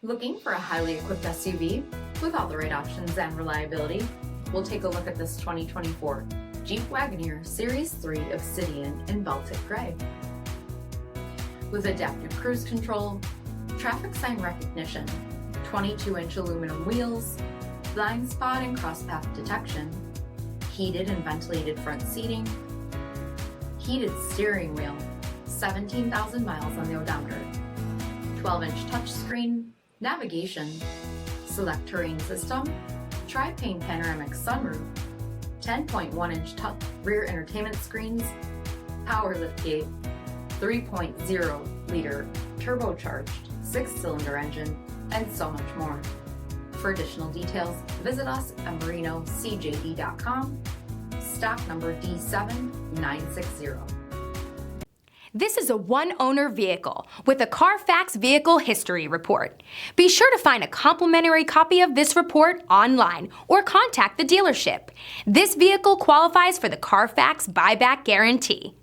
Looking for a highly equipped SUV with all the right options and reliability? We'll take a look at this 2024 Jeep Wagoneer Series 3 Obsidian in Baltic Gray. With adaptive cruise control, traffic sign recognition, 22-inch aluminum wheels, blind spot and crosspath detection, heated and ventilated front seating, heated steering wheel, 17,000 miles on the odometer, 12-inch touchscreen, navigation, select terrain system, tri-pane panoramic sunroof, 10.1-inch rear entertainment screens, power liftgate, 3.0-liter turbocharged 6-cylinder engine, and so much more. For additional details, visit us at marinocjd.com, stock number D7960. This is a one-owner vehicle with a CARFAX vehicle history report. Be sure to find a complimentary copy of this report online or contact the dealership. This vehicle qualifies for the CARFAX buyback guarantee.